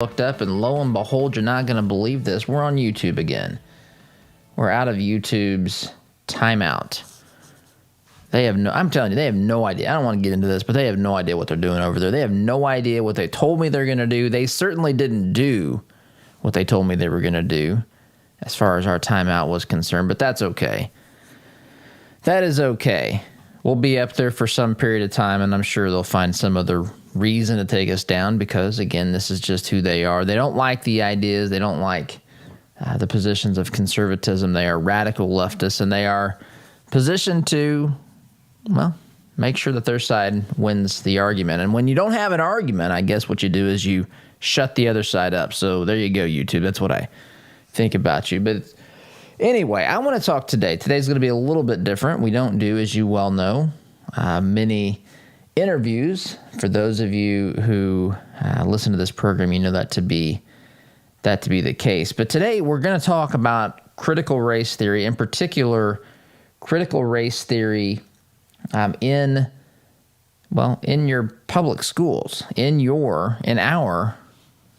Looked up, and lo and behold, you're not going to believe this. We're on YouTube again. We're out of YouTube's timeout. I'm telling you, they have no idea. I don't want to get into this, but they have no idea what they're doing over there. They have no idea what they told me they're going to do. They certainly didn't do what they told me they were going to do as far as our timeout was concerned, but that's okay. That is okay. We'll be up there for some period of time, and I'm sure they'll find some other reason to take us down because, again, this is just who they are. They don't like the ideas. They don't like the positions of conservatism. They are radical leftists, and they are positioned to, well, make sure that their side wins the argument. And when you don't have an argument, I guess what you do is you shut the other side up. So there you go, YouTube. That's what I think about you. But anyway, I want to talk today. Today's going to be a little bit different. We don't do, as you well know, many interviews. For those of you who listen to this program, you know that to be the case. But today we're going to talk about critical race theory, in particular, critical race theory in your public schools, in our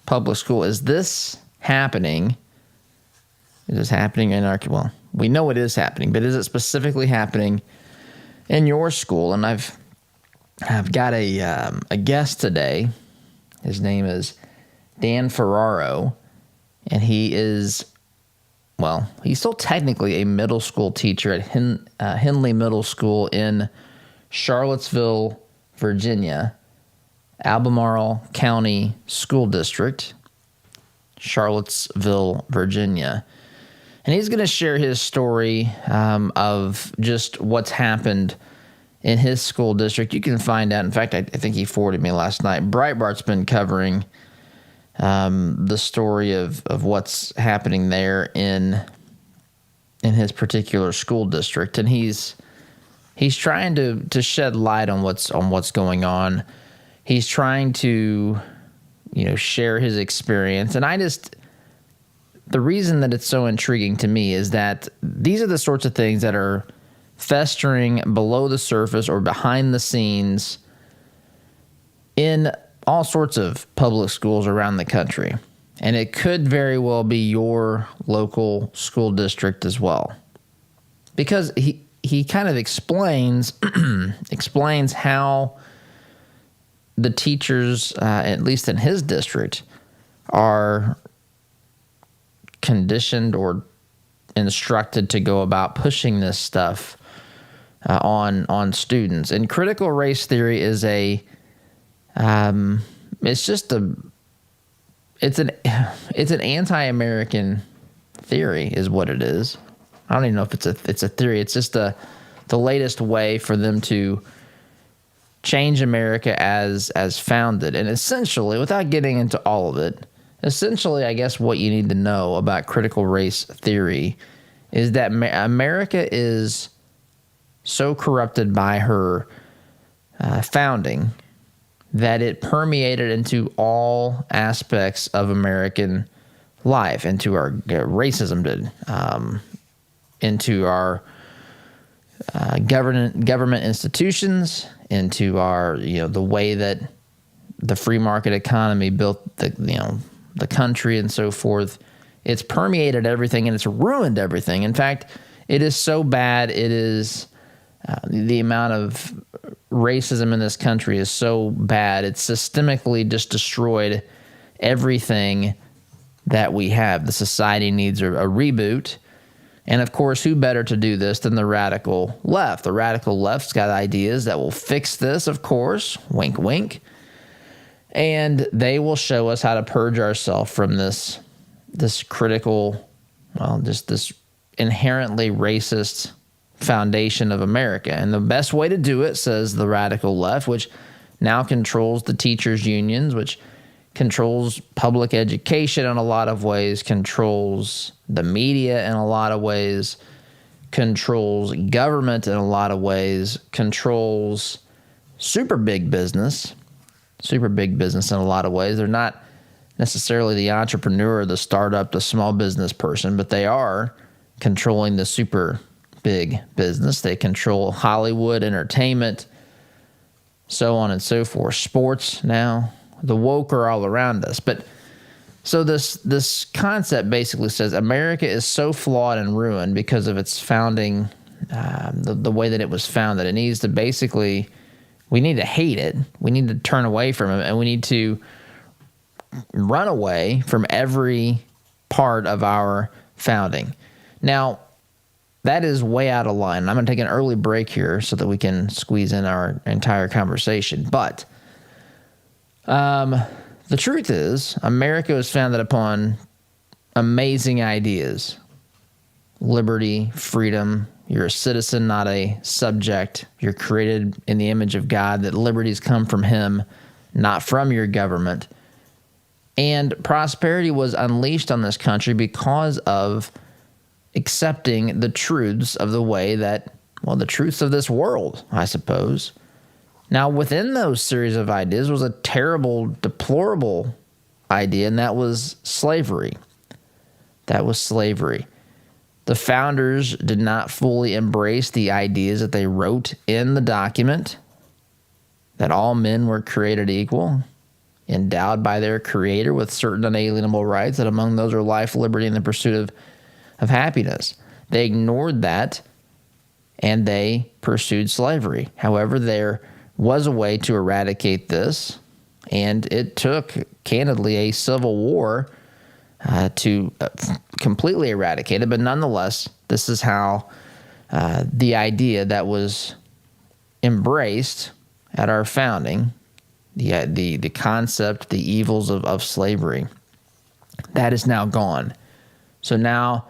public school. Is this happening? Is this happening in our? Well, we know it is happening, but is it specifically happening in your school? And I've got a guest today. His name is Dan Ferraro, and he's still technically a middle school teacher at Henley Middle School in Charlottesville, Virginia, Albemarle County School District, Charlottesville, Virginia. And he's going to share his story of just what's happened in his school district. You can find out. In fact, I think he forwarded me last night. Breitbart's been covering the story of what's happening there in his particular school district, and he's trying to shed light on what's going on. He's trying to share his experience, and the reason that it's so intriguing to me is that these are the sorts of things that are festering below the surface or behind the scenes in all sorts of public schools around the country. And it could very well be your local school district as well. Because he kind of explains how the teachers, at least in his district, are conditioned or instructed to go about pushing this stuff on students. And critical race theory is it's an anti-American theory is what it is. I don't even know if it's a theory. It's just the latest way for them to change America as founded. And essentially, without getting into all of it, I guess what you need to know about critical race theory is that America is so corrupted by her founding that it permeated into all aspects of American life, into our racism did, into our government institutions, into our the way that the free market economy built the country and so forth. It's permeated everything, and it's ruined everything. In fact, it is so bad. It is the amount of racism in this country is so bad. It's systemically just destroyed everything that we have. The society needs a reboot. And of course, who better to do this than the radical left? The radical left's got ideas that will fix this, of course. Wink, wink. And they will show us how to purge ourselves from this critical, just this inherently racist foundation of America. And the best way to do it, says the radical left, which now controls the teachers' unions, which controls public education in a lot of ways, controls the media in a lot of ways, controls government in a lot of ways, controls super big business in a lot of ways. They're not necessarily the entrepreneur, the startup, the small business person, but they are controlling the super big business. They control Hollywood, entertainment, so on and so forth. Sports now. The woke are all around us. But So this concept basically says America is so flawed and ruined because of its founding, the way that it was founded. It needs to basically, we need to hate it. We need to turn away from it, and we need to run away from every part of our founding. Now, that is way out of line. I'm going to take an early break here so that we can squeeze in our entire conversation. But the truth is, America was founded upon amazing ideas. Liberty, freedom. You're a citizen, not a subject. You're created in the image of God, that liberties come from him, not from your government. And prosperity was unleashed on this country because of accepting the truths of the way that, well, the truths of this world, I suppose. Now, within those series of ideas was a terrible, deplorable idea, and that was slavery. That was slavery. The founders did not fully embrace the ideas that they wrote in the document, that all men were created equal, endowed by their creator with certain unalienable rights, that among those are life, liberty, and the pursuit of happiness. They ignored that, and they pursued slavery. However, there was a way to eradicate this, and it took, candidly, a civil war to completely eradicate it. But nonetheless, this is how the idea that was embraced at our founding, the concept, the evils of slavery, that is now gone. So now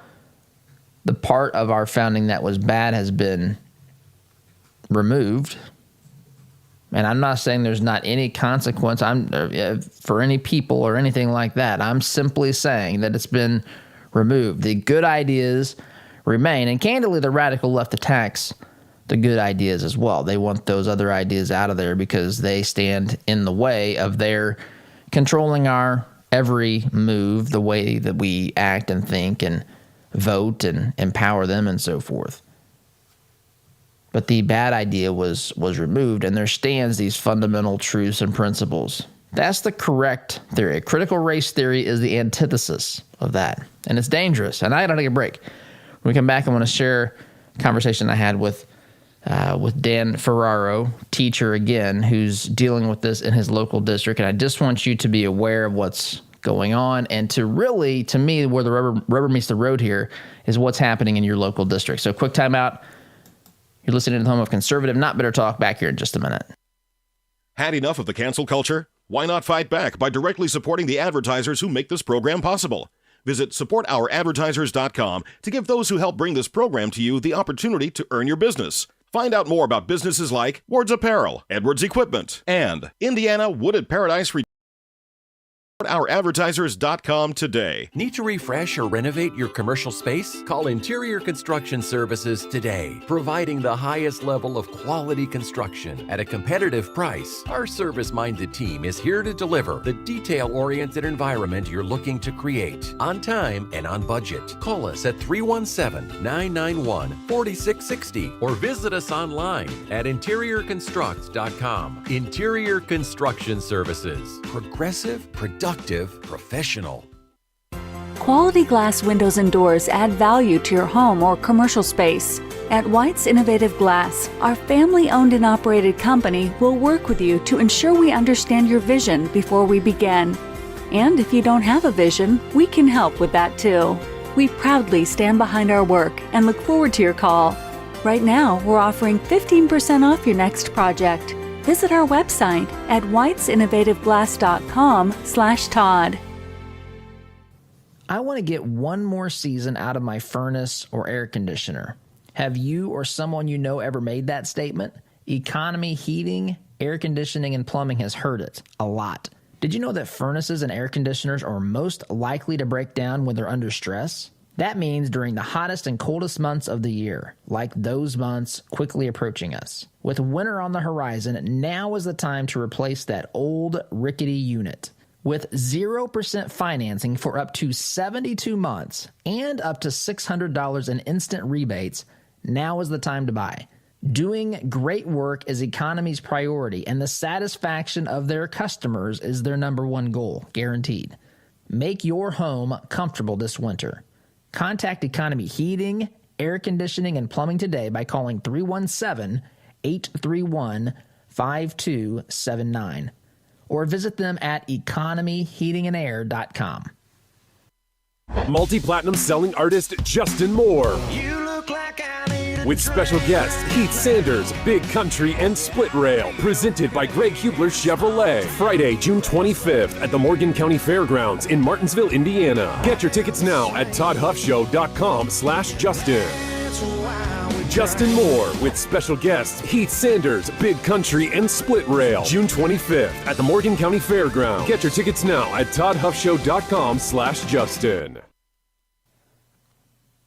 the part of our founding that was bad has been removed. And I'm not saying there's not any consequence for any people or anything like that. I'm simply saying that it's been removed. The good ideas remain. And candidly, the radical left attacks the good ideas as well. They want those other ideas out of there because they stand in the way of their controlling our every move, the way that we act and think and vote and empower them and so forth. But the bad idea was removed, and there stands these fundamental truths and principles. That's the correct theory. Critical race theory is the antithesis of that, and it's dangerous. And I got to take a break. When we come back, I want to share a conversation I had with Dan Ferraro, teacher again, who's dealing with this in his local district. And I just want you to be aware of what's going on, and to really, to me, where the rubber meets the road here is what's happening in your local district. So quick time out. You're listening to the home of conservative, not bitter talk. Back here in just a minute. Had enough of the cancel culture? Why not fight back by directly supporting the advertisers who make this program possible? Visit supportouradvertisers.com to give those who help bring this program to you the opportunity to earn your business. Find out more about businesses like Ward's Apparel, Edwards Equipment, and Indiana Wooded Paradise. OurAdvertisers.com today. Need to refresh or renovate your commercial space? Call Interior Construction Services today. Providing the highest level of quality construction at a competitive price, our service-minded team is here to deliver the detail-oriented environment you're looking to create on time and on budget. Call us at 317-991-4660 or visit us online at interiorconstruct.com. Interior Construction Services. Progressive, productive, professional. Quality glass windows and doors add value to your home or commercial space. At White's Innovative Glass, our family-owned and operated company will work with you to ensure we understand your vision before we begin. And if you don't have a vision, we can help with that too. We proudly stand behind our work and look forward to your call. Right now, we're offering 15% off your next project. Visit our website at whitesinnovativeglass.com/Todd. I want to get one more season out of my furnace or air conditioner. Have you or someone you know ever made that statement? Economy heating, air conditioning, and plumbing has heard it a lot. Did you know that furnaces and air conditioners are most likely to break down when they're under stress? That means during the hottest and coldest months of the year, like those months quickly approaching us. With winter on the horizon, now is the time to replace that old rickety unit. With 0% financing for up to 72 months and up to $600 in instant rebates, now is the time to buy. Doing great work is Economy's priority, and the satisfaction of their customers is their number one goal, guaranteed. Make your home comfortable this winter. Contact Economy Heating, Air Conditioning, and Plumbing today by calling 317-831-5279 or visit them at economyheatingandair.com. Multi-platinum selling artist Justin Moore. With special guests Heath Sanders, Big Country, and Split Rail. Presented by Greg Hubler Chevrolet. Friday, June 25th at the Morgan County Fairgrounds in Martinsville, Indiana. Get your tickets now at toddhuffshow.com/Justin. Justin Moore with special guests Heath Sanders, Big Country, and Split Rail. June 25th at the Morgan County Fairgrounds. Get your tickets now at toddhuffshow.com/Justin.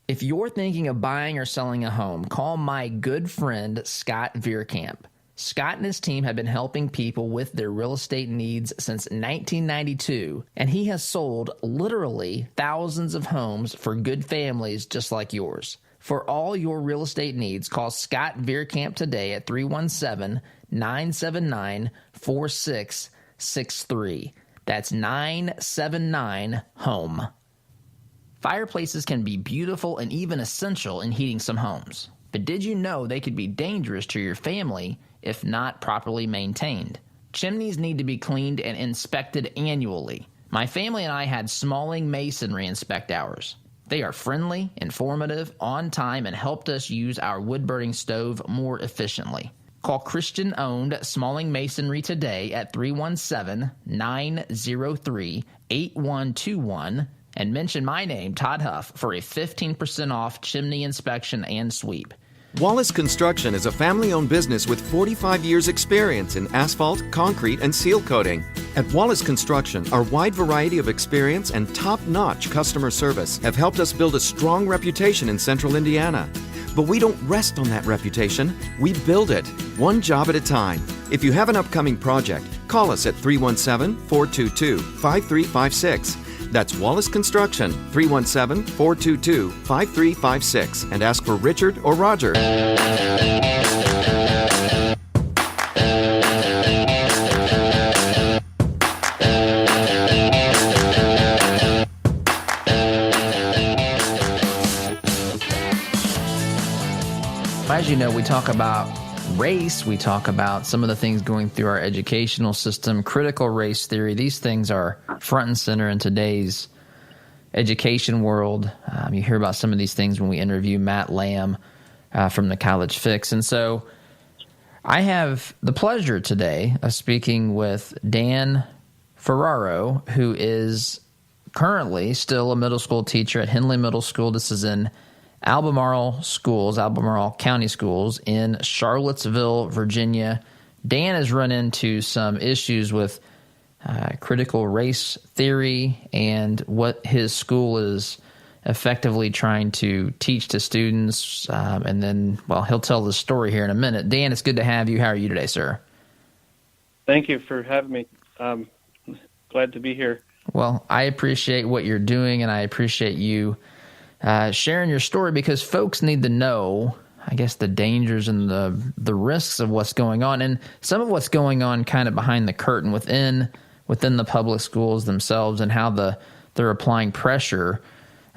If you're thinking of buying or selling a home, call my good friend Scott Veerkamp. Scott and his team have been helping people with their real estate needs since 1992, and he has sold literally thousands of homes for good families just like yours. For all your real estate needs, call Scott Veerkamp today at 317-979-4663. That's 979-HOME. Fireplaces can be beautiful and even essential in heating some homes. But did you know they could be dangerous to your family if not properly maintained? Chimneys need to be cleaned and inspected annually. My family and I had Smalling Masonry inspect ours. They are friendly, informative, on time, and helped us use our wood-burning stove more efficiently. Call Christian-owned Smalling Masonry today at 317-903-8121 and mention my name, Todd Huff, for a 15% off chimney inspection and sweep. Wallace Construction is a family-owned business with 45 years' experience in asphalt, concrete, and seal coating. At Wallace Construction, our wide variety of experience and top-notch customer service have helped us build a strong reputation in central Indiana. But we don't rest on that reputation. We build it, one job at a time. If you have an upcoming project, call us at 317-422-5356. That's Wallace Construction, 317-422-5356, and ask for Richard or Roger. As you know, we talk about race, we talk about some of the things going through our educational system, critical race theory. These things are front and center in today's education world. You hear about some of these things when we interview Matt Lamb from the College Fix. And so I have the pleasure today of speaking with Dan Ferraro, who is currently still a middle school teacher at Henley Middle School. This is in Albemarle County Schools in Charlottesville, Virginia. Dan has run into some issues with critical race theory and what his school is effectively trying to teach to students. And then, well, he'll tell the story here in a minute. Dan, it's good to have you. How are you today, sir? Thank you for having me. Glad to be here. Well, I appreciate what you're doing, and I appreciate you sharing your story because folks need to know, I guess, the dangers and the risks of what's going on and some of what's going on kind of behind the curtain within the public schools themselves and how they're applying pressure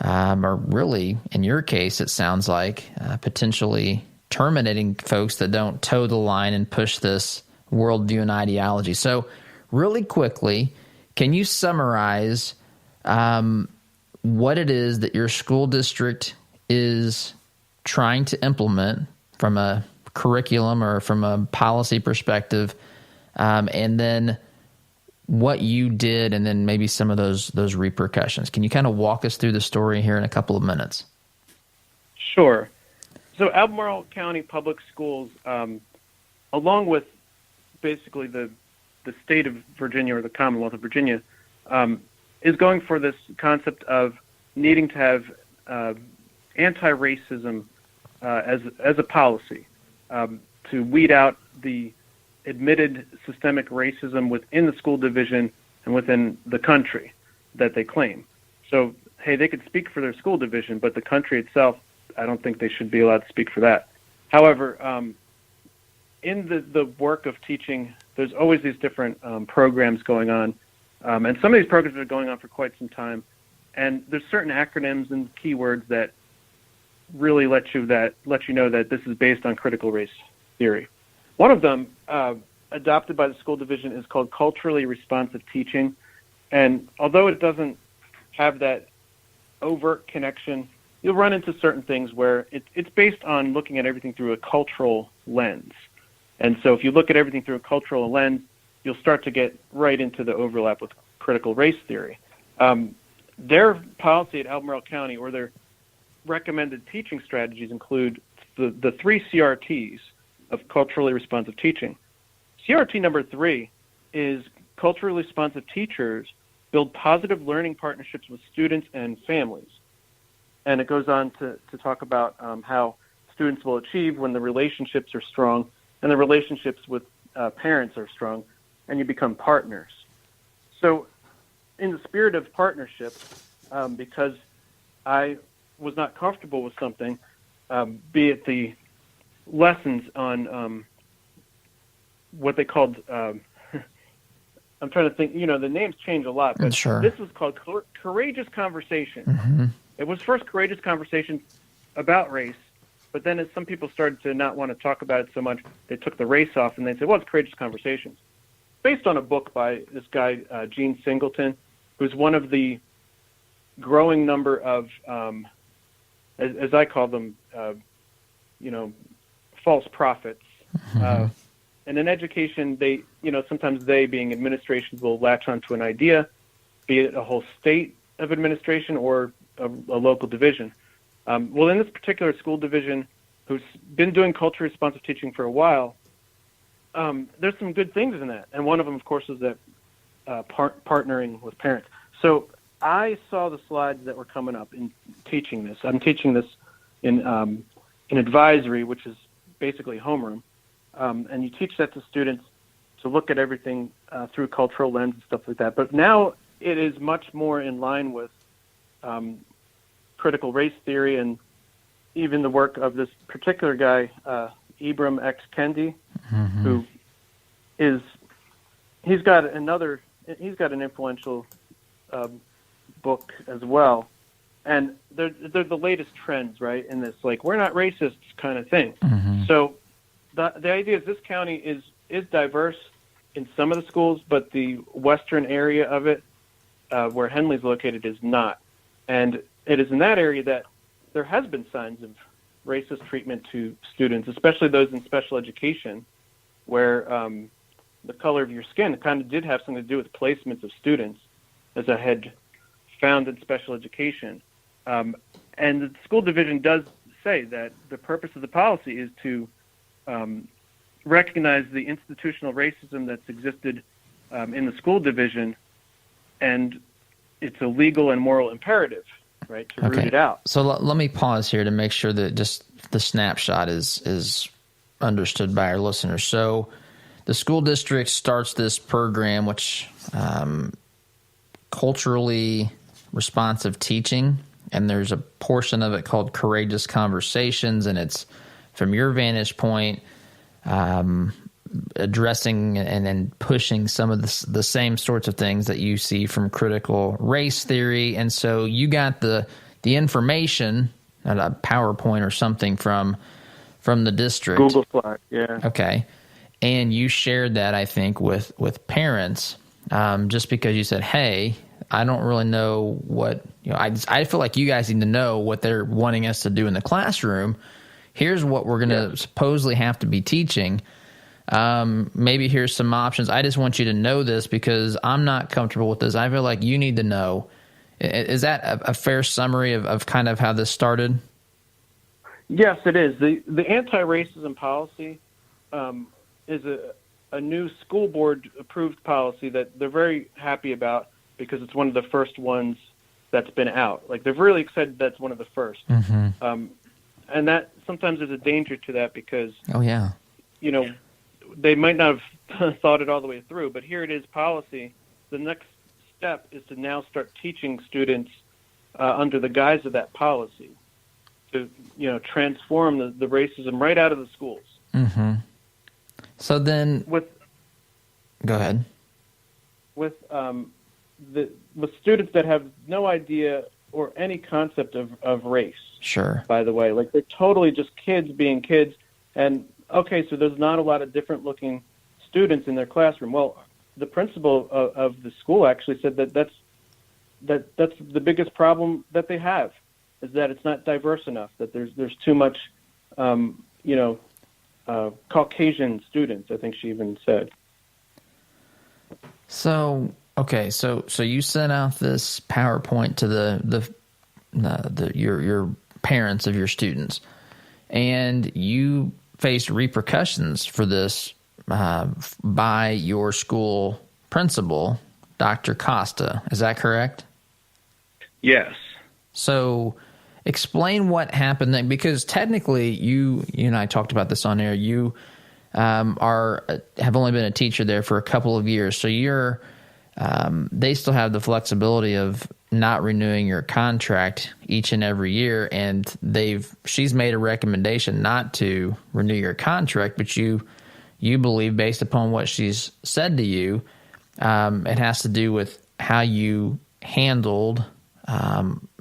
or really, in your case, it sounds like potentially terminating folks that don't toe the line and push this worldview and ideology. So really quickly, can you summarize what it is that your school district is trying to implement from a curriculum or from a policy perspective, and then what you did, and then maybe some of those repercussions. Can you kind of walk us through the story here in a couple of minutes? Sure. So Albemarle County Public Schools, along with basically the state of Virginia or the Commonwealth of Virginia, is going for this concept of needing to have anti-racism as a policy to weed out the admitted systemic racism within the school division and within the country that they claim. So, hey, they could speak for their school division, but the country itself, I don't think they should be allowed to speak for that. However, in the work of teaching, there's always these different programs going on And some of these programs are going on for quite some time. And there's certain acronyms and keywords that really let you know that this is based on critical race theory. One of them, adopted by the school division, is called culturally responsive teaching. And although it doesn't have that overt connection, you'll run into certain things where it's based on looking at everything through a cultural lens. And so if you look at everything through a cultural lens, you'll start to get right into the overlap with critical race theory. Their policy at Albemarle County, or their recommended teaching strategies, include the 3 CRTs of culturally responsive teaching. CRT number 3 is culturally responsive teachers build positive learning partnerships with students and families. And it goes on to talk about how students will achieve when the relationships are strong and the relationships with parents are strong, and you become partners. So in the spirit of partnership, because I was not comfortable with something, be it the lessons on what they called, I'm trying to think, the names change a lot, but Sure. This was called Courageous Conversation. It was first Courageous Conversation about race, but then as some people started to not want to talk about it so much, they took the race off and they said, well, it's Courageous Conversations. Based on a book by this guy, Gene Singleton, who's one of the growing number of, as I call them, false prophets. And in education, sometimes they, being administrations, will latch onto an idea, be it a whole state of administration or a local division. Well, in this particular school division, who's been doing culturally responsive teaching for a while, there's some good things in that. And one of them, of course, is that partnering with parents. So I saw the slides that were coming up in teaching this. I'm teaching this in advisory, which is basically homeroom. And you teach that to students to look at everything through cultural lens and stuff like that. But now it is much more in line with critical race theory and even the work of this particular guy, Ibram X. Kendi, who he's got an influential book as well. And they're the latest trends, right, in this, like, we're not racists kind of thing. So the idea is this county is diverse in some of the schools, but the western area of it, where Henley's located, is not. And it is in that area that there has been signs of racist treatment to students, especially those in special education, where the color of your skin kind of did have something to do with placements of students, as I had found in special education. And the school division does say that the purpose of the policy is to recognize the institutional racism that's existed in the school division, and it's a legal and moral imperative, right, to root it out. So let me pause here to make sure that just the snapshot is understood by our listeners. So the school district starts this program, which culturally responsive teaching, and there's a portion of it called Courageous Conversations, and it's, from your vantage point, addressing and pushing some of the same sorts of things that you see from critical race theory. And so you got the information, a PowerPoint or something from the district. Google Slide, yeah. Okay. And you shared that, I think, with parents, just because you said, hey, I don't really know what, I feel like you guys need to know what they're wanting us to do in the classroom. Here's what we're going to supposedly have to be teaching. Maybe here's some options. I just want you to know this because I'm not comfortable with this. I feel like you need to know. Is that a fair summary of kind of how this started? Yes, it is. The anti-racism policy is a new school board approved policy that they're very happy about because it's one of the first ones that's been out. Like, they're really excited that's one of the first. And that sometimes there's a danger to that because, they might not have thought it all the way through, but here it is, policy. The next step is to now start teaching students under the guise of that policy to, transform the racism right out of the schools. So then, go ahead. With with students that have no idea or any concept of race. Sure. By the way, like they're totally just kids being kids. And okay, so there's not a lot of different looking students in their classroom. Well, the principal of the school actually said that's the biggest problem that they have, is that it's not diverse enough, that there's too much, Caucasian students, I think she even said. So, okay, so you sent out this PowerPoint to your parents of your students, and you faced repercussions for this by your school principal, Dr. Costa. Is that correct? Yes. So explain what happened then, because technically you and I talked about this on air. You have only been a teacher there for a couple of years, so they still have the flexibility of not renewing your contract each and every year, and she's made a recommendation not to renew your contract, but you believe, based upon what she's said to you, it has to do with how you handled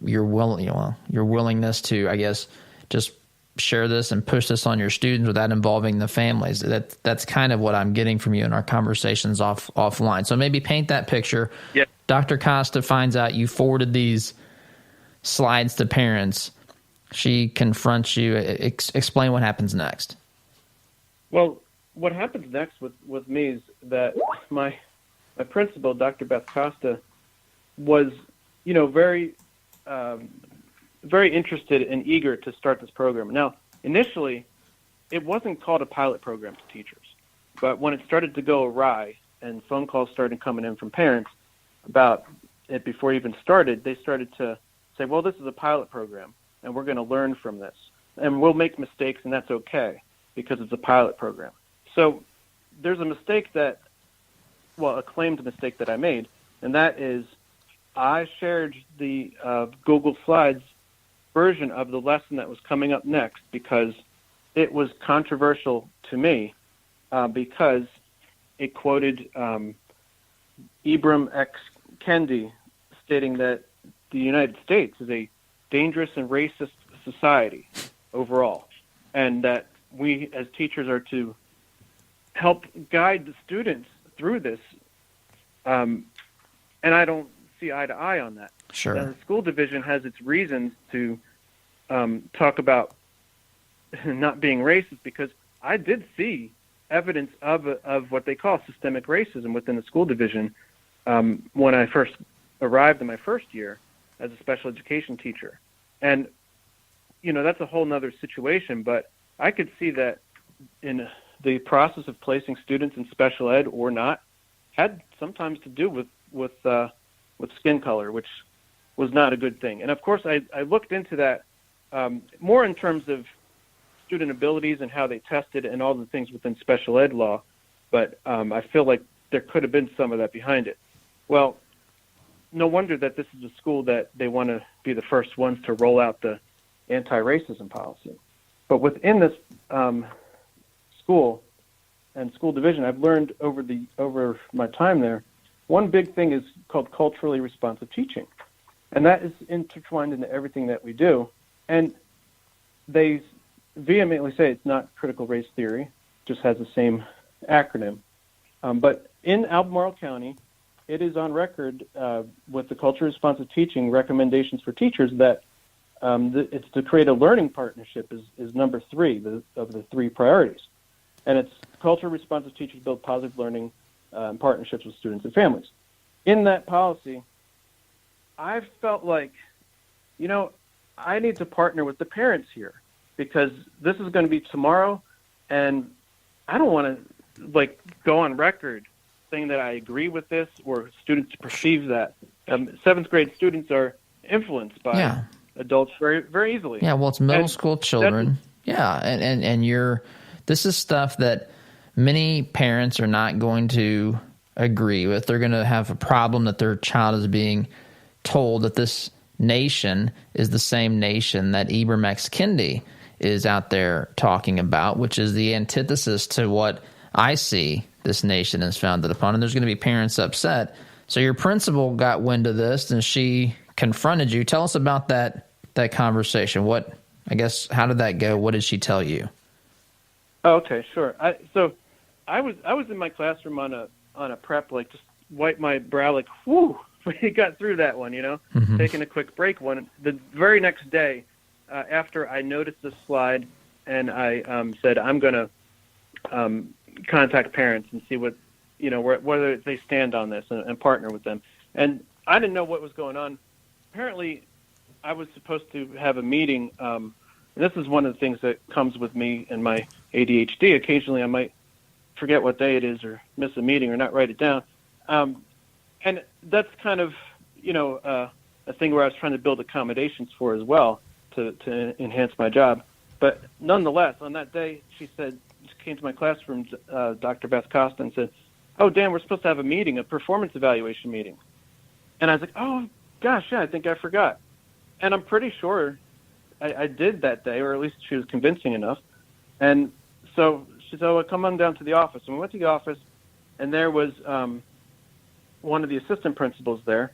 your willingness to, I guess, just share this and push this on your students without involving the families. That's kind of what I'm getting from you in our conversations offline. So maybe paint that picture. Yeah. Dr. Costa finds out you forwarded these slides to parents. She confronts you. Explain what happens next. Well, what happens next with me is that my principal, Dr. Beth Costa, was, very interested and eager to start this program. Now, initially, it wasn't called a pilot program to teachers, but when it started to go awry and phone calls started coming in from parents about it before it even started, they started to say, well, this is a pilot program, and we're going to learn from this, and we'll make mistakes, and that's okay because it's a pilot program. So there's a claimed mistake that I made, and that is I shared the Google Slides version of the lesson that was coming up next because it was controversial to me because it quoted Ibram X. Kendi stating that the United States is a dangerous and racist society overall, and that we as teachers are to help guide the students through this. And I don't see eye to eye on that. Sure. Now, the school division has its reasons to talk about not being racist, because I did see evidence of what they call systemic racism within the school division when I first arrived in my first year as a special education teacher. And, that's a whole nother situation, but I could see that in the process of placing students in special ed or not had sometimes to do with skin color, which was not a good thing. And of course, I looked into that more in terms of student abilities and how they tested and all the things within special ed law, but I feel like there could have been some of that behind it. Well, no wonder that this is a school that they want to be the first ones to roll out the anti-racism policy. But within this school and school division, I've learned over my time there, one big thing is called culturally responsive teaching, and that is intertwined into everything that we do. And they vehemently say it's not critical race theory, just has the same acronym. But in Albemarle County, it is on record with the culturally responsive teaching recommendations for teachers that it's to create a learning partnership is number 3 of the 3 priorities. And it's culturally responsive teachers build positive learning partnerships with students and families. In that policy, I felt like, I need to partner with the parents here because this is going to be tomorrow, and I don't want to go on record saying that I agree with this or students perceive that. 7th grade students are influenced by adults very, very easily. Yeah, well, it's middle school children. Yeah, and this is stuff that many parents are not going to agree with. They're going to have a problem that their child is being told that this nation is the same nation that Ibram X. Kendi is out there talking about, which is the antithesis to what I see this nation is founded upon. And there's going to be parents upset So your principal got wind of this, and she confronted you. Tell us about that conversation. How did that go? What did she tell you? Oh, okay, sure. I was in my classroom on a prep, like just wipe my brow, like whoo, we got through that one, taking a quick break. The very next day, after I noticed this slide, and I said I'm going to contact parents and see what whether they stand on this and partner with them. And I didn't know what was going on. Apparently, I was supposed to have a meeting. And this is one of the things that comes with me and my ADHD. Occasionally, I might forget what day it is or miss a meeting or not write it down. And that's kind of, a thing where I was trying to build accommodations for as well to enhance my job. But nonetheless, on that day, she came to my classroom, Dr. Beth Costa, and said, "Oh, Dan, we're supposed to have a meeting, a performance evaluation meeting." And I was like, "Oh, gosh, yeah, I think I forgot." And I'm pretty sure I did that day, or at least she was convincing enough. And so she said, "Oh, well, come on down to the office." And we went to the office, and there was one of the assistant principals there,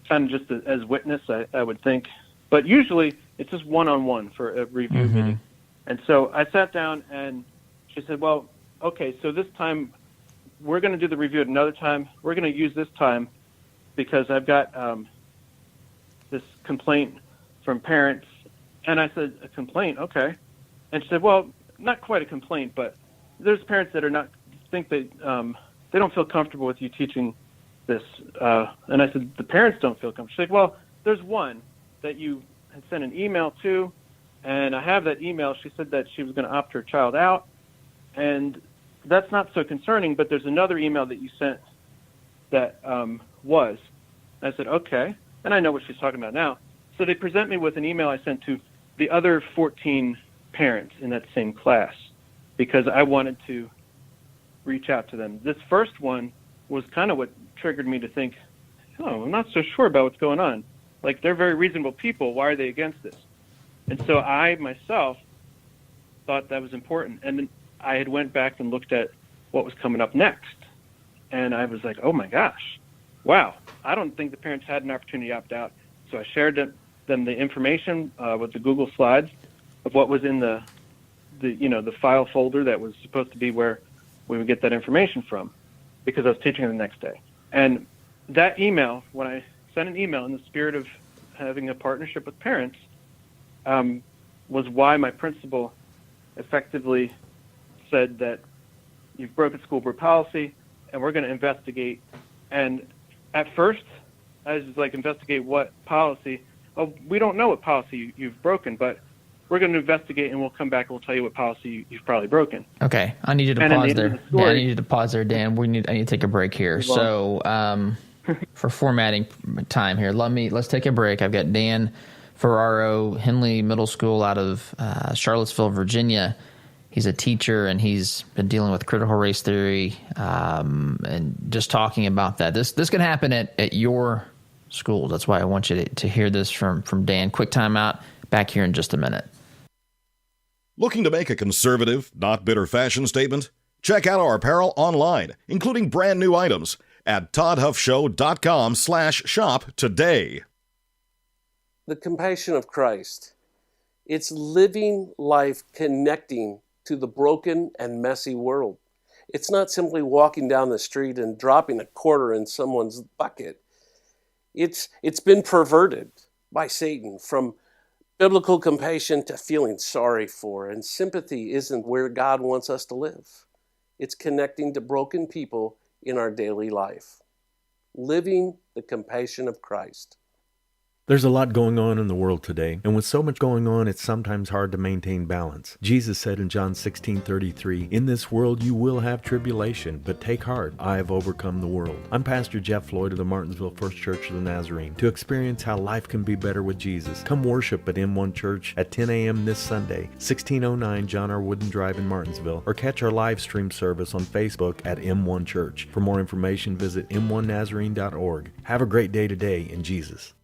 kind of just as witness, I would think. But usually it's just one-on-one for a review meeting. And so I sat down, and she said, "Well, okay, so this time we're going to do the review at another time. We're going to use this time because I've got this complaint from parents." And I said, "A complaint? Okay." And she said, "Well, not quite a complaint, but there's parents that think that they don't feel comfortable with you teaching this." And I said, "The parents don't feel comfortable." She said, "Well, there's one that you had sent an email to, and I have that email. She said that she was going to opt her child out, and that's not so concerning, but there's another email that you sent that was." I said, "Okay." And I know what she's talking about now. So they present me with an email I sent to the other 14 parents in that same class because I wanted to reach out to them. This first one was kind of what triggered me to think, "Oh, I'm not so sure about what's going on. Like, they're very reasonable people. Why are they against this?" And so I myself thought that was important. And then I had went back and looked at what was coming up next. And I was like, oh my gosh, wow. I don't think the parents had an opportunity to opt out. So I shared them the information with the Google Slides of what was in the file folder that was supposed to be where we would get that information from, because I was teaching the next day. And that email, when I sent an email in the spirit of having a partnership with parents, was why my principal effectively said that you've broken school board policy and we're going to investigate. And at first, I was like, investigate what policy? Oh, we don't know what policy you've broken, but we're going to investigate and we'll come back and we'll tell you what policy you've probably broken. Okay, I need you to pause there. I need you to pause there, Dan. I need to take a break here. So for formatting time here, let's take a break. I've got Dan Ferraro, Henley Middle School out of Charlottesville, Virginia. He's a teacher, and he's been dealing with critical race theory and just talking about that. This can happen at your school. That's why I want you to hear this from Dan. Quick timeout. Back here in just a minute. Looking to make a conservative, not bitter fashion statement? Check out our apparel online, including brand new items at toddhuffshow.com/shop today. The compassion of Christ. It's living life connecting to the broken and messy world. It's not simply walking down the street and dropping a quarter in someone's bucket. It's been perverted by Satan from biblical compassion to feeling sorry for, and sympathy isn't where God wants us to live. It's connecting to broken people in our daily life. Living the compassion of Christ. There's a lot going on in the world today, and with so much going on, it's sometimes hard to maintain balance. Jesus said in John 16:33, "In this world you will have tribulation, but take heart, I have overcome the world." I'm Pastor Jeff Floyd of the Martinsville First Church of the Nazarene. To experience how life can be better with Jesus, come worship at M1 Church at 10 a.m. this Sunday, 1609 John R. Wooden Drive in Martinsville, or catch our live stream service on Facebook at M1 Church. For more information, visit m1nazarene.org. Have a great day today in Jesus.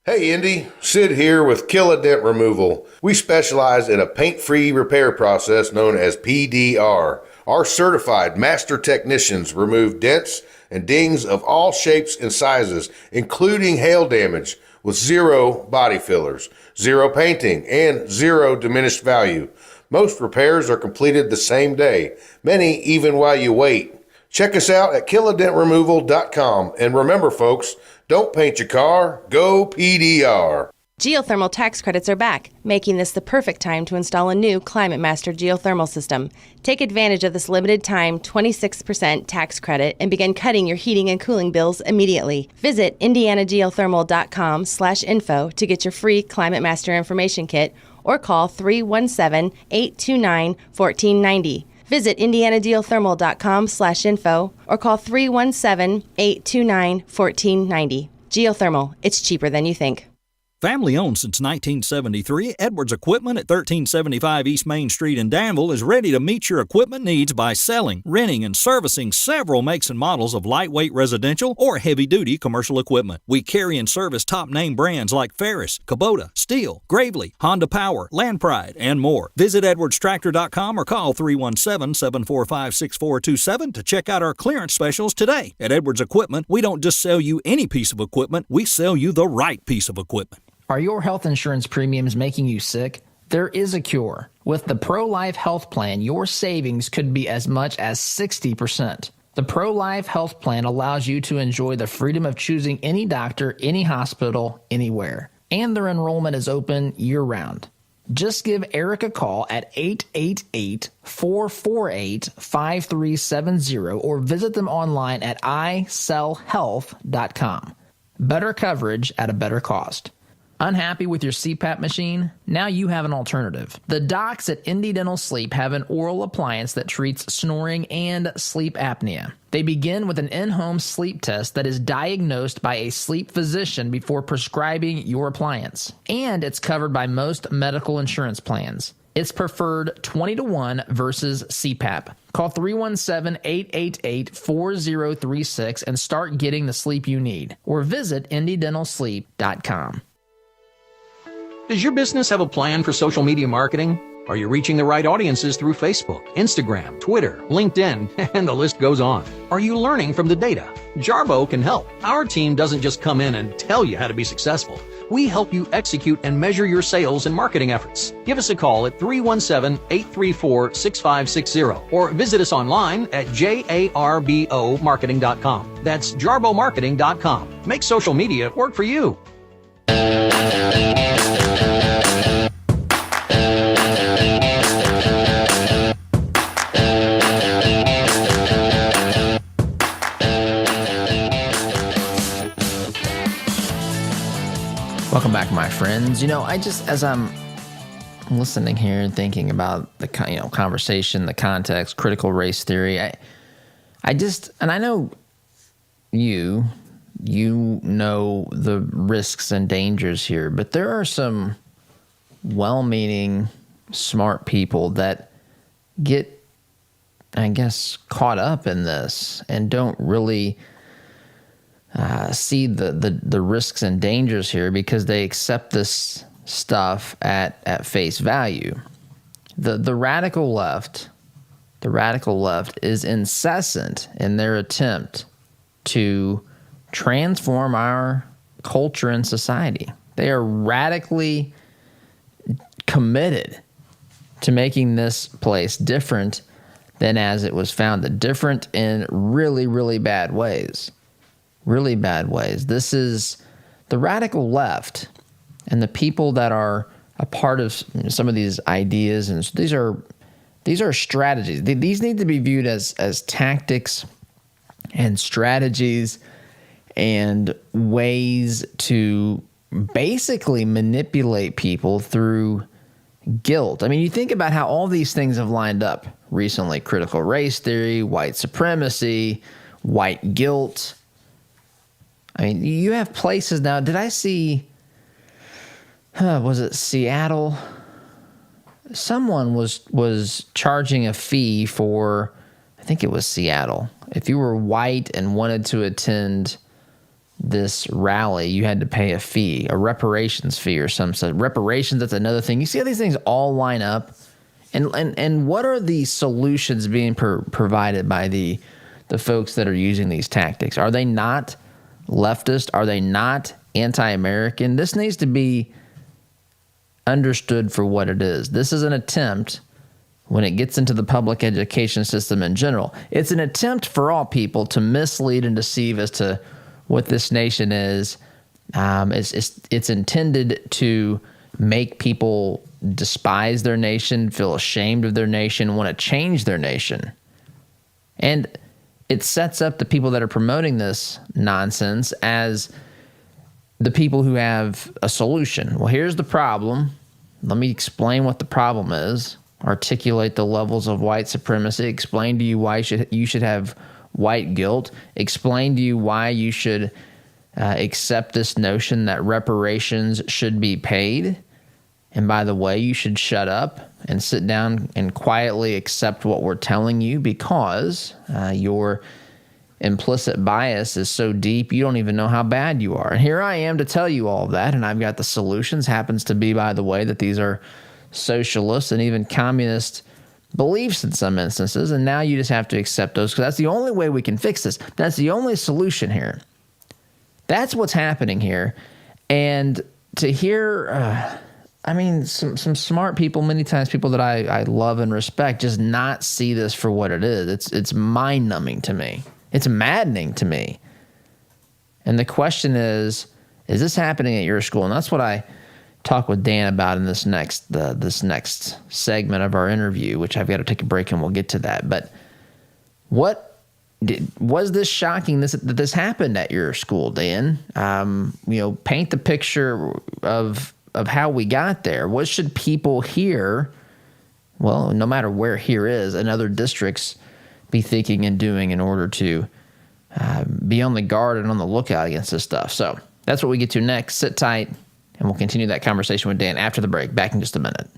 Hey Indy, Sid here with Kill a Dent Removal. We specialize in a paint-free repair process known as PDR, Our certified master technicians remove dents and dings of all shapes and sizes, including hail damage, with zero body fillers, zero painting, and zero diminished value. Most repairs are completed the same day, many even while you wait. Check us out at killadentremoval.com. And remember, folks, don't paint your car, go PDR. Geothermal tax credits are back, making this the perfect time to install a new Climate Master geothermal system. Take advantage of this limited time 26% tax credit and begin cutting your heating and cooling bills immediately. Visit indianageothermal.com/info to get your free Climate Master information kit or call 317-829-1490. Visit indianageothermal.com/info or call 317-829-1490. Geothermal, it's cheaper than you think. Family owned since 1973, Edwards Equipment at 1375 East Main Street in Danville is ready to meet your equipment needs by selling, renting, and servicing several makes and models of lightweight residential or heavy-duty commercial equipment. We carry and service top-name brands like Ferris, Kubota, Steel, Gravely, Honda Power, Land Pride, and more. Visit edwardstractor.com or call 317-745-6427 to check out our clearance specials today. At Edwards Equipment, we don't just sell you any piece of equipment, we sell you the right piece of equipment. Are your health insurance premiums making you sick? There is a cure. With the Pro-Life Health Plan, your savings could be as much as 60%. The Pro-Life Health Plan allows you to enjoy the freedom of choosing any doctor, any hospital, anywhere. And their enrollment is open year-round. Just give Eric a call at 888-448-5370 or visit them online at isellhealth.com. Better coverage at a better cost. Unhappy with your CPAP machine? Now you have an alternative. The docs at Indy Dental Sleep have an oral appliance that treats snoring and sleep apnea. They begin with an in-home sleep test that is diagnosed by a sleep physician before prescribing your appliance. And it's covered by most medical insurance plans. It's preferred 20-1 versus CPAP. Call 317-888-4036 and start getting the sleep you need. Or visit IndyDentalSleep.com. Does your business have a plan for social media marketing? Are you reaching the right audiences through Facebook, Instagram, Twitter, LinkedIn, and the list goes on? Are you learning from the data? Jarbo can help. Our team doesn't just come in and tell you how to be successful. We help you execute and measure your sales and marketing efforts. Give us a call at 317-834-6560 or visit us online at jarbomarketing.com. That's jarbomarketing.com. Make social media work for you. Welcome back, my friends. As I'm listening here and thinking about the conversation, the context, critical race theory, I know you know the risks and dangers here, but there are some well-meaning, smart people that get, caught up in this and don't really see the risks and dangers here because they accept this stuff at face value. The radical left is incessant in their attempt to transform our culture and society. They are radically committed to making this place different than as it was founded, different in really, really bad ways. Really bad ways. This is the radical left and the people that are a part of some of these ideas, and these are strategies. These need to be viewed as tactics and strategies and ways to basically manipulate people through guilt. I mean, you think about how all these things have lined up recently: critical race theory, white supremacy, white guilt. I mean, you have places now. Did I see, was it Seattle? Someone was charging a fee for, I think it was Seattle. If you were white and wanted to attend this rally, you had to pay a fee, a reparations fee or some such. Reparations, that's another thing. You see how these things all line up And what are the solutions being provided by the folks that are using these tactics? Are they not leftist? Are they not anti-American? This needs to be understood for what it is. This is an attempt, when it gets into the public education system in general, it's an attempt for all people to mislead and deceive as to what this nation is. It's intended to make people despise their nation, feel ashamed of their nation, want to change their nation. And it sets up the people that are promoting this nonsense as the people who have a solution. Well, here's the problem. Let me explain what the problem is, articulate the levels of white supremacy, explain to you why you should have white guilt, explain to you why you should accept this notion that reparations should be paid. And by the way, you should shut up and sit down and quietly accept what we're telling you, because your implicit bias is so deep you don't even know how bad you are. And here I am to tell you all of that, and I've got the solutions. Happens to be, by the way, that these are socialist and even communist beliefs in some instances, and now you just have to accept those, because that's the only way we can fix this. That's the only solution here. That's what's happening here. And to hear... some smart people, many times people that I love and respect, just not see this for what it is. It's mind-numbing to me. It's maddening to me. And the question is this happening at your school? And that's what I talk with Dan about in this next segment of our interview, which I've got to take a break and we'll get to that. But was this shocking that this happened at your school, Dan? Paint the picture of how we got there. What should people here, well, no matter where here is, and other districts be thinking and doing in order to be on the guard and on the lookout against this stuff? So that's what we get to next. Sit tight, and we'll continue that conversation with Dan after the break. Back in just a minute.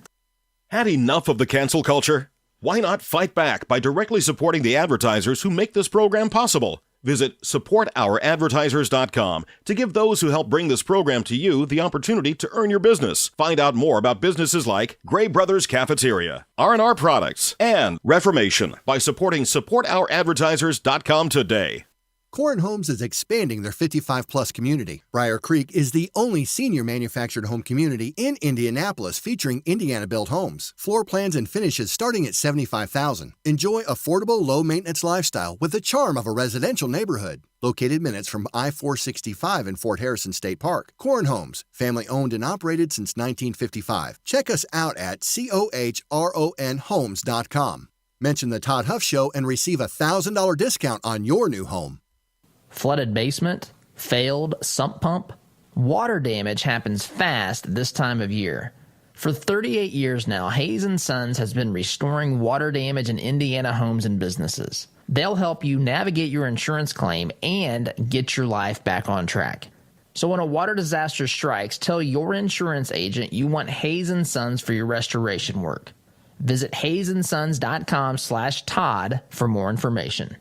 Had enough of the cancel culture? Why not fight back by directly supporting the advertisers who make this program possible? Visit supportouradvertisers.com to give those who help bring this program to you the opportunity to earn your business. Find out more about businesses like Gray Brothers Cafeteria, R&R Products, and Reformation by supporting supportouradvertisers.com today. Corin Homes is expanding their 55-plus community. Briar Creek is the only senior manufactured home community in Indianapolis featuring Indiana-built homes. Floor plans and finishes starting at $75,000. Enjoy affordable, low-maintenance lifestyle with the charm of a residential neighborhood. Located minutes from I-465 in Fort Harrison State Park. Corin Homes, family-owned and operated since 1955. Check us out at COHRONhomes.com. Mention the Todd Huff Show and receive a $1,000 discount on your new home. Flooded basement, failed sump pump. Water damage happens fast this time of year. For 38 years now, Hayes & Sons has been restoring water damage in Indiana homes and businesses. They'll help you navigate your insurance claim and get your life back on track. So when a water disaster strikes, tell your insurance agent you want Hayes & Sons for your restoration work. Visit hayesandSons.com/Todd for more information.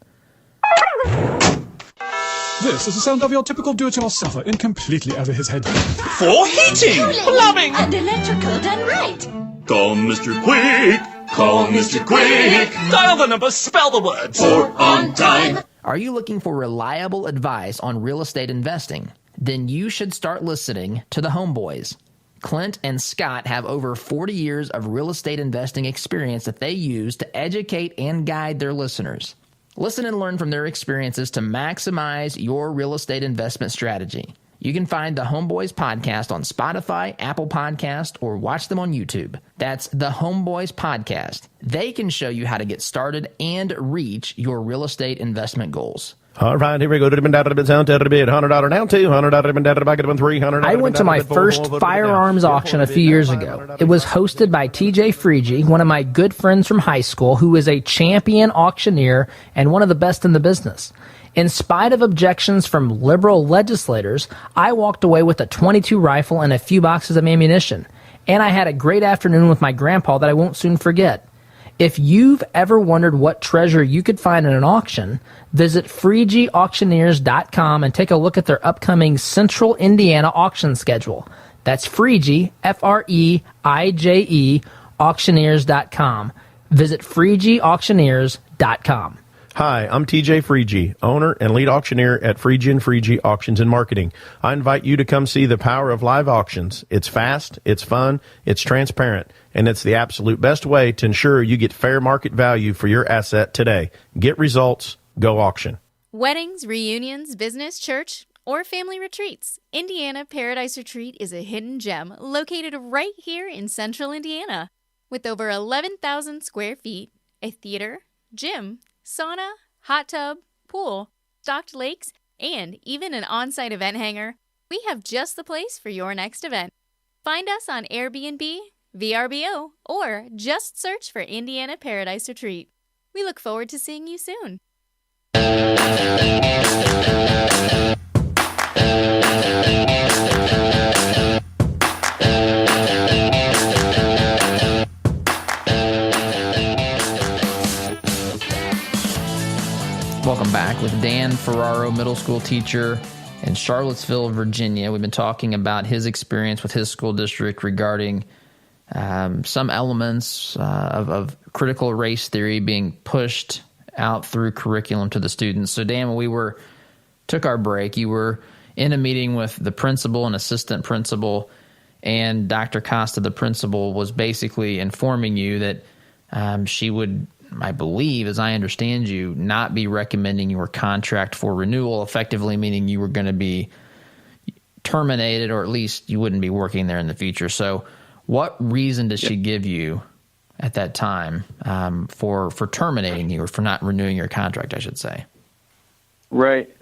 This is the sound of your typical do-it-yourselfer in completely over his head. For heating, plumbing, and electrical done right. Call Mr. Quick. Call Mr. Quick. Dial the number, spell the words. For on time. Are you looking for reliable advice on real estate investing? Then you should start listening to the Homeboys. Clint and Scott have over 40 years of real estate investing experience that they use to educate and guide their listeners. Listen and learn from their experiences to maximize your real estate investment strategy. You can find the Homeboys podcast on Spotify, Apple Podcast, or watch them on YouTube. That's the Homeboys podcast. They can show you how to get started and reach your real estate investment goals. All right, here we go. $100 down, $200 down, back up $300. I went to my first firearms auction a few years ago. It was hosted by TJ Freege, one of my good friends from high school, who is a champion auctioneer and one of the best in the business. In spite of objections from liberal legislators, I walked away with a .22 rifle and a few boxes of ammunition. And I had a great afternoon with my grandpa that I won't soon forget. If you've ever wondered what treasure you could find in an auction, visit FreegeAuctioneers.com and take a look at their upcoming Central Indiana auction schedule. That's Freege, Freije, FreegieAuctioneers.com. Visit FreegieAuctioneers.com. Hi, I'm TJ Freegee, owner and lead auctioneer at Freegee and Freegee Auctions and Marketing. I invite you to come see the power of live auctions. It's fast, it's fun, it's transparent, and it's the absolute best way to ensure you get fair market value for your asset today. Get results, go auction. Weddings, reunions, business, church, or family retreats, Indiana Paradise Retreat is a hidden gem located right here in central Indiana. With over 11,000 square feet, a theater, gym, sauna, hot tub, pool, stocked lakes, and even an on-site event hangar, we have just the place for your next event. Find us on Airbnb, VRBO, or just search for Indiana Paradise Retreat. We look forward to seeing you soon. Welcome back with Dan Ferraro, middle school teacher in Charlottesville, Virginia. We've been talking about his experience with his school district regarding some elements of critical race theory being pushed out through curriculum to the students. So, Dan, when we took our break, you were in a meeting with the principal and assistant principal, and Dr. Costa, the principal, was basically informing you that she would, I believe, as I understand you, not be recommending your contract for renewal, effectively meaning you were going to be terminated, or at least you wouldn't be working there in the future. So what reason did she give you at that time for terminating you, or for not renewing your contract, I should say? Right.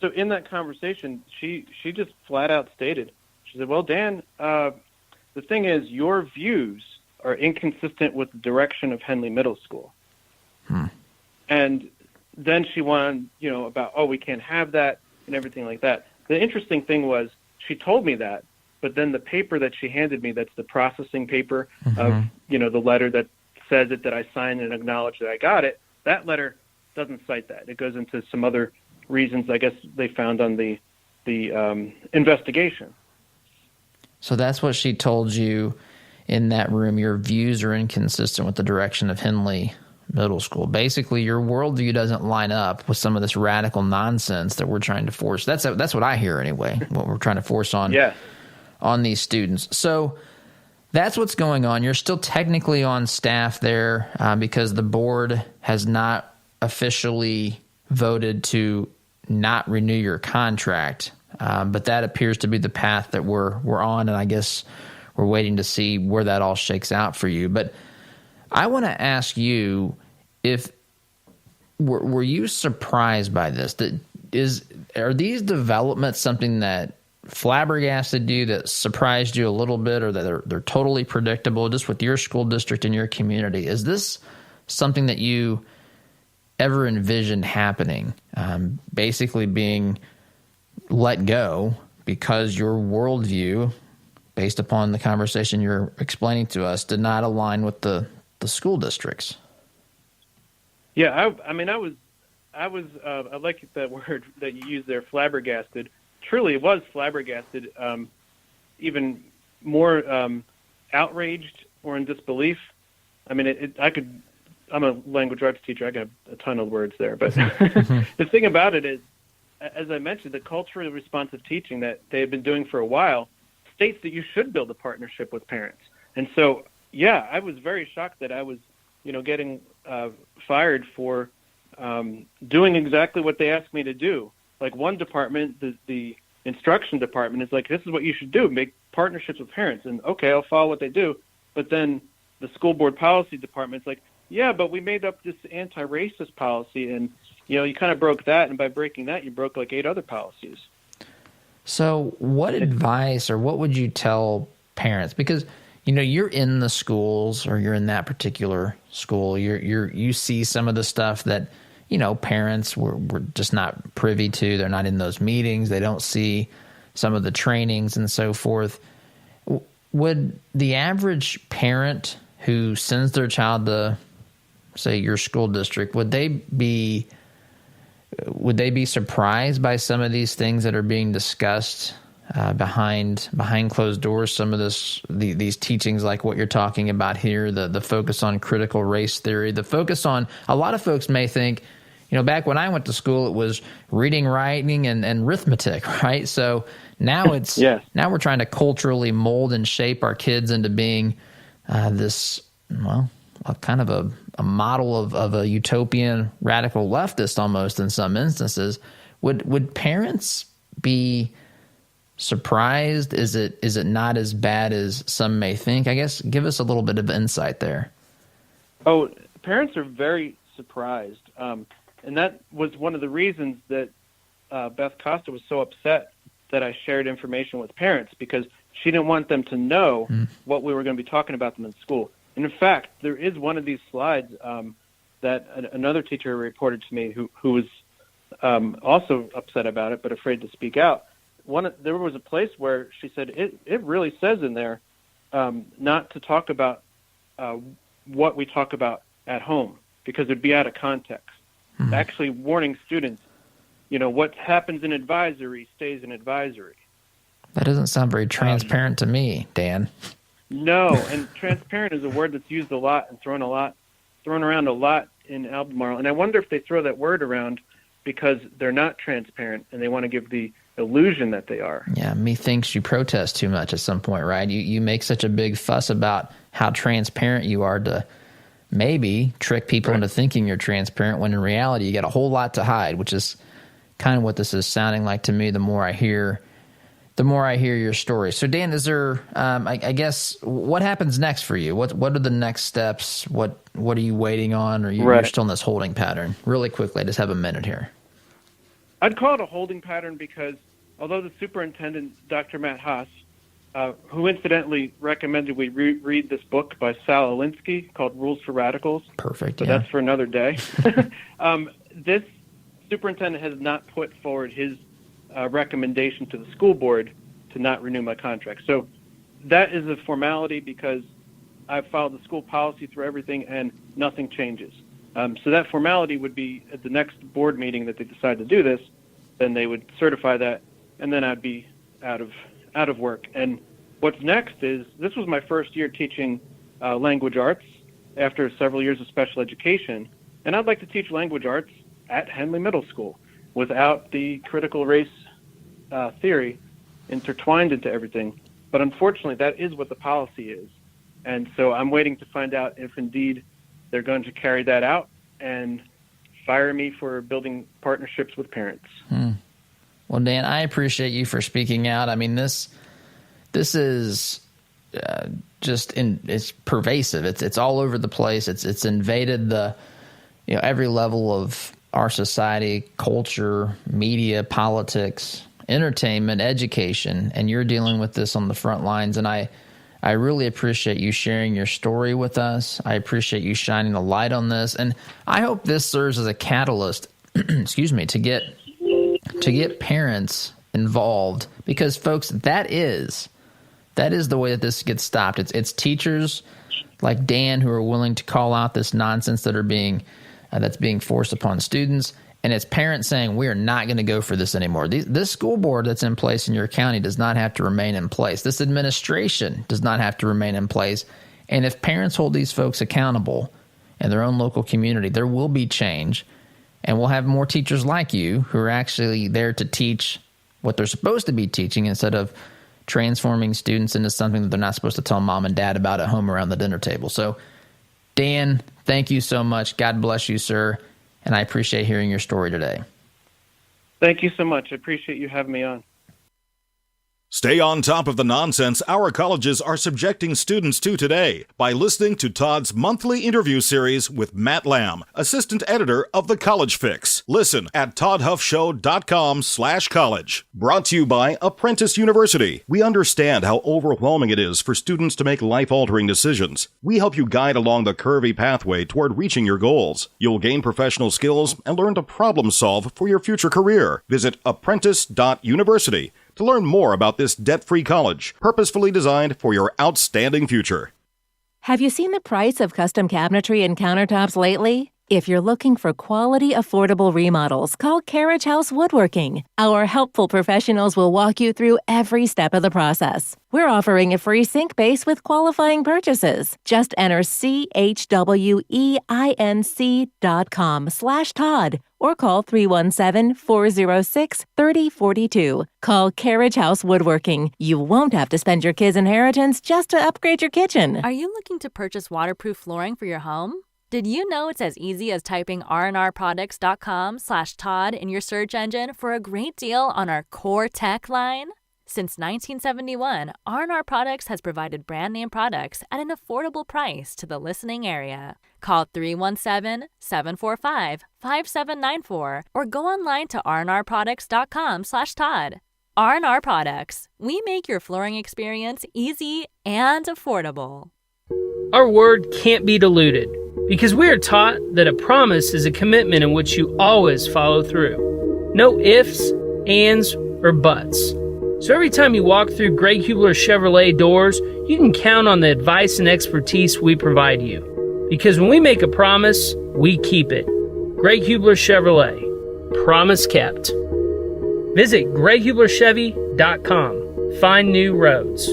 So in that conversation, she just flat out stated, she said, well, Dan, the thing is, your views are inconsistent with the direction of Henley Middle School. And then she went on, about, we can't have that and everything like that. The interesting thing was she told me that, but then the paper that she handed me, that's the processing paper of, the letter that says it, that I signed and acknowledge that I got it, that letter doesn't cite that. It goes into some other reasons I guess they found on the investigation. So that's what she told you in that room. Your views are inconsistent with the direction of Henley Middle School. Basically, your worldview doesn't line up with some of this radical nonsense that we're trying to force. That's what I hear anyway, what we're trying to force on these students. So that's what's going on. You're still technically on staff there because the board has not officially voted to not renew your contract. But that appears to be the path that we're on, and I guess we're waiting to see where that all shakes out for you. But I want to ask you, if were you surprised by this? Are these developments something that flabbergasted you, that surprised you a little bit, or that they're totally predictable just with your school district and your community? Is this something that you ever envisioned happening, basically being let go because your worldview, based upon the conversation you're explaining to us, did not align with the school districts? Yeah, I like that word that you used there, flabbergasted. Truly, it was flabbergasted, even more outraged or in disbelief. I mean, I'm a language arts teacher. I got a ton of words there. But the thing about it is, as I mentioned, the culturally responsive teaching that they have been doing for a while states that you should build a partnership with parents. And so, yeah, I was very shocked that I was, getting fired for doing exactly what they asked me to do. Like one department, the instruction department is like, this is what you should do, make partnerships with parents. And okay, I'll follow what they do. But then the school board policy department's like, yeah, but we made up this anti-racist policy, and you kind of broke that, and by breaking that, you broke like 8 other policies. So what advice, or what would you tell parents? Because you're in the schools, or you're in that particular school. You see some of the stuff that parents were just not privy to. They're not in those meetings. They don't see some of the trainings and so forth. Would the average parent who sends their child to, say, your school district, would they be surprised by some of these things that are being discussed behind closed doors, some of these teachings like what you're talking about here, the focus on critical race theory, the focus on, a lot of folks may think, back when I went to school, it was reading, writing, and arithmetic, right? So now it's now we're trying to culturally mold and shape our kids into being this, a kind of a model of a utopian radical leftist almost in some instances. Would parents be surprised? Is it not as bad as some may think? I guess give us a little bit of insight there. Oh, parents are very surprised. And that was one of the reasons that Beth Costa was so upset that I shared information with parents, because she didn't want them to know what we were going to be talking about them in school. And in fact, there is one of these slides that another teacher reported to me who was also upset about it but afraid to speak out. There was a place where she said it really says in there not to talk about what we talk about at home, because it would be out of context. Actually warning students, what happens in advisory stays in advisory. That doesn't sound very transparent to me, Dan. No, and transparent is a word that's used a lot and thrown around a lot in Albemarle. And I wonder if they throw that word around because they're not transparent and they want to give the illusion that they are. Yeah, methinks you protest too much at some point, right? You make such a big fuss about how transparent you are to maybe trick people into thinking you're transparent, when in reality you got a whole lot to hide, which is kind of what this is sounding like to me the more I hear your story. So Dan, is there I guess what happens next for you? What are the next steps? What are you waiting on? Or you're still in this holding pattern? Really quickly, I just have a minute here. I'd call it a holding pattern because although the superintendent, Dr. Matt Haas, who incidentally recommended we read this book by Sal Alinsky called Rules for Radicals. Perfect. But that's for another day. This superintendent has not put forward his recommendation to the school board to not renew my contract. So that is a formality because I've followed the school policy through everything and nothing changes. So that formality would be at the next board meeting that they decide to do this, then they would certify that, and then I'd be out of work. And what's next is, this was my first year teaching language arts after several years of special education, and I'd like to teach language arts at Henley Middle School without the critical race theory intertwined into everything. But unfortunately, that is what the policy is. And so I'm waiting to find out if indeed they're going to carry that out and fire me for building partnerships with parents. Well, Dan, I appreciate you for speaking out. I mean, this is it's pervasive. It's all over the place. It's invaded every level of our society, culture, media, politics, entertainment, education, and you're dealing with this on the front lines. And I really appreciate you sharing your story with us. I appreciate you shining a light on this, and I hope this serves as a catalyst, excuse me, to get parents involved, because folks, that is the way that this gets stopped. It's teachers like Dan who are willing to call out this nonsense that's being forced upon students, and it's parents saying we are not going to go for this anymore. This school board that's in place in your county does not have to remain in place. This administration does not have to remain in place. And if parents hold these folks accountable in their own local community, there will be change. And we'll have more teachers like you who are actually there to teach what they're supposed to be teaching instead of transforming students into something that they're not supposed to tell mom and dad about at home around the dinner table. So, Dan, thank you so much. God bless you, sir. And I appreciate hearing your story today. Thank you so much. I appreciate you having me on. Stay on top of the nonsense our colleges are subjecting students to today by listening to Todd's monthly interview series with Matt Lamb, assistant editor of The College Fix. Listen at toddhuffshow.com/college. Brought to you by Apprentice University. We understand how overwhelming it is for students to make life-altering decisions. We help you guide along the curvy pathway toward reaching your goals. You'll gain professional skills and learn to problem solve for your future career. Visit apprentice.university to learn more about this debt-free college, purposefully designed for your outstanding future. Have you seen the price of custom cabinetry and countertops lately? If you're looking for quality, affordable remodels, call Carriage House Woodworking. Our helpful professionals will walk you through every step of the process. We're offering a free sink base with qualifying purchases. Just enter CHWEINC.com/Todd or call 317-406-3042. Call Carriage House Woodworking. You won't have to spend your kids' inheritance just to upgrade your kitchen. Are you looking to purchase waterproof flooring for your home? Did you know it's as easy as typing rnrproducts.com/Todd in your search engine for a great deal on our core tech line? Since 1971, R&R Products has provided brand name products at an affordable price to the listening area. Call 317-745-5794 or go online to rnrproducts.com/Todd. R&R Products. We make your flooring experience easy and affordable. Our word can't be diluted because we are taught that a promise is a commitment in which you always follow through. No ifs, ands, or buts. So every time you walk through Greg Hubler Chevrolet doors, you can count on the advice and expertise we provide you. Because when we make a promise, we keep it. Greg Hubler Chevrolet. Promise kept. Visit GregHublerChevy.com. Find new roads.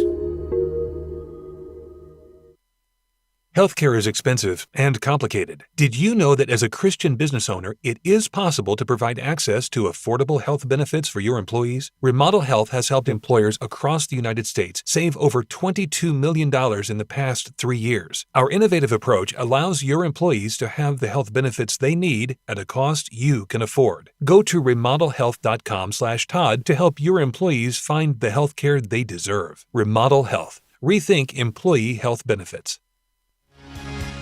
Healthcare is expensive and complicated. Did you know that as a Christian business owner, it is possible to provide access to affordable health benefits for your employees? Remodel Health has helped employers across the United States save over $22 million in the past 3 years. Our innovative approach allows your employees to have the health benefits they need at a cost you can afford. Go to remodelhealth.com/Todd to help your employees find the health care they deserve. Remodel Health. Rethink employee health benefits.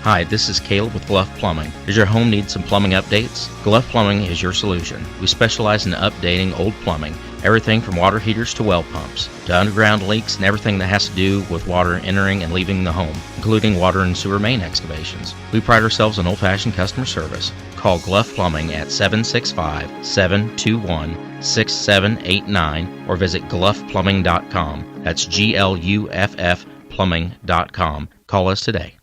Hi, this is Caleb with Gluff Plumbing. Does your home need some plumbing updates? Gluff Plumbing is your solution. We specialize in updating old plumbing, everything from water heaters to well pumps, to underground leaks and everything that has to do with water entering and leaving the home, including water and sewer main excavations. We pride ourselves on old-fashioned customer service. Call Gluff Plumbing at 765-721-6789 or visit gluffplumbing.com. That's GLUFF plumbing.com. Call us today.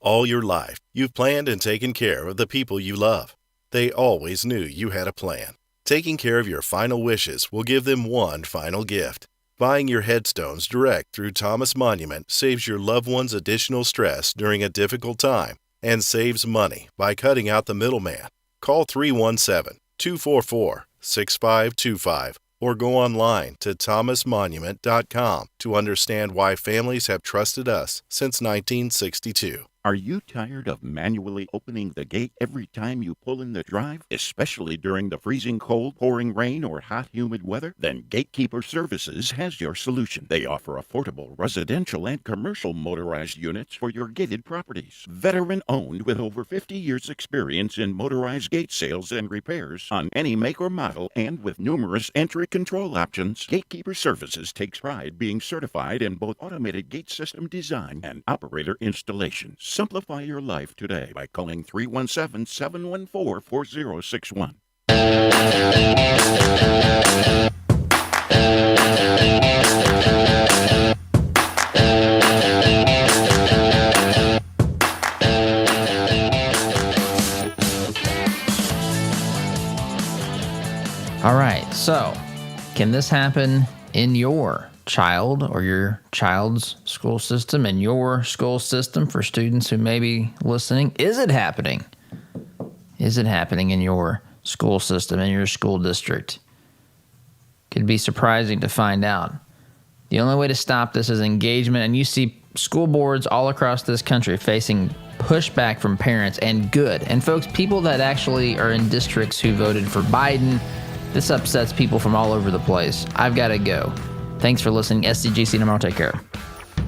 All your life, you've planned and taken care of the people you love. They always knew you had a plan. Taking care of your final wishes will give them one final gift. Buying your headstones direct through Thomas Monument saves your loved ones additional stress during a difficult time and saves money by cutting out the middleman. Call 317-244-6525 or go online to thomasmonument.com to understand why families have trusted us since 1962. Are you tired of manually opening the gate every time you pull in the drive, especially during the freezing cold, pouring rain, or hot, humid weather? Then Gatekeeper Services has your solution. They offer affordable residential and commercial motorized units for your gated properties. Veteran-owned with over 50 years' experience in motorized gate sales and repairs on any make or model, and with numerous entry control options, Gatekeeper Services takes pride being certified in both automated gate system design and operator installation. Simplify your life today by calling 317-714-4061. All right, so can this happen in your child or your child's school system and your school system for students who may be listening? Is it happening? Is it happening in your school system, in your school district? Could be surprising to find out. The only way to stop this is engagement, and you see school boards all across this country facing pushback from parents, and good. And folks, people that actually are in districts who voted for Biden, this upsets people from all over the place. I've got to go. Thanks for listening. SCGC, and I'll take care.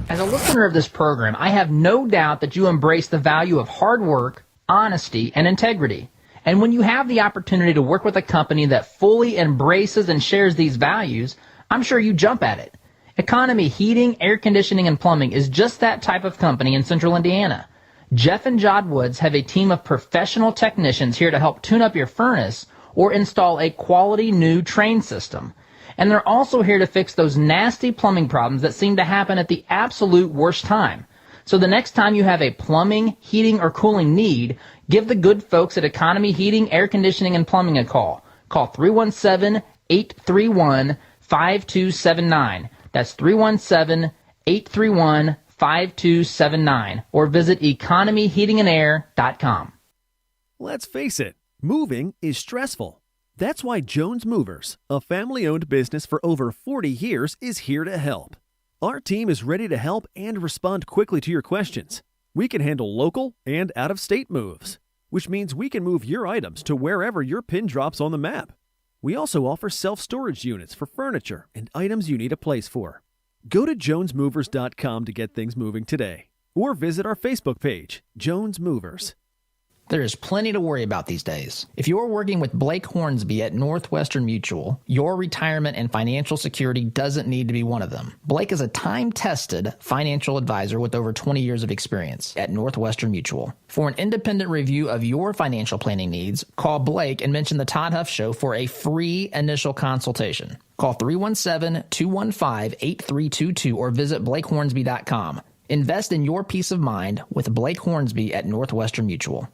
As a listener of this program, I have no doubt that you embrace the value of hard work, honesty, and integrity. And when you have the opportunity to work with a company that fully embraces and shares these values, I'm sure you jump at it. Economy Heating, Air Conditioning, and Plumbing is just that type of company in Central Indiana. Jeff and Jod Woods have a team of professional technicians here to help tune up your furnace or install a quality new train system. And they're also here to fix those nasty plumbing problems that seem to happen at the absolute worst time. So the next time you have a plumbing, heating, or cooling need, Give the good folks at Economy Heating, Air Conditioning, and Plumbing a call. Call 317-831-5279. That's 317-831-5279. Or visit economyheatingandair.com. Let's face it, moving is stressful. That's why Jones Movers, a family-owned business for over 40 years, is here to help. Our team is ready to help and respond quickly to your questions. We can handle local and out-of-state moves, which means we can move your items to wherever your pin drops on the map. We also offer self-storage units for furniture and items you need a place for. Go to jonesmovers.com to get things moving today, or visit our Facebook page, Jones Movers. There is plenty to worry about these days. If you're working with Blake Hornsby at Northwestern Mutual, your retirement and financial security doesn't need to be one of them. Blake is a time-tested financial advisor with over 20 years of experience at Northwestern Mutual. For an independent review of your financial planning needs, call Blake and mention the Todd Huff Show for a free initial consultation. Call 317-215-8322 or visit blakehornsby.com. Invest in your peace of mind with Blake Hornsby at Northwestern Mutual.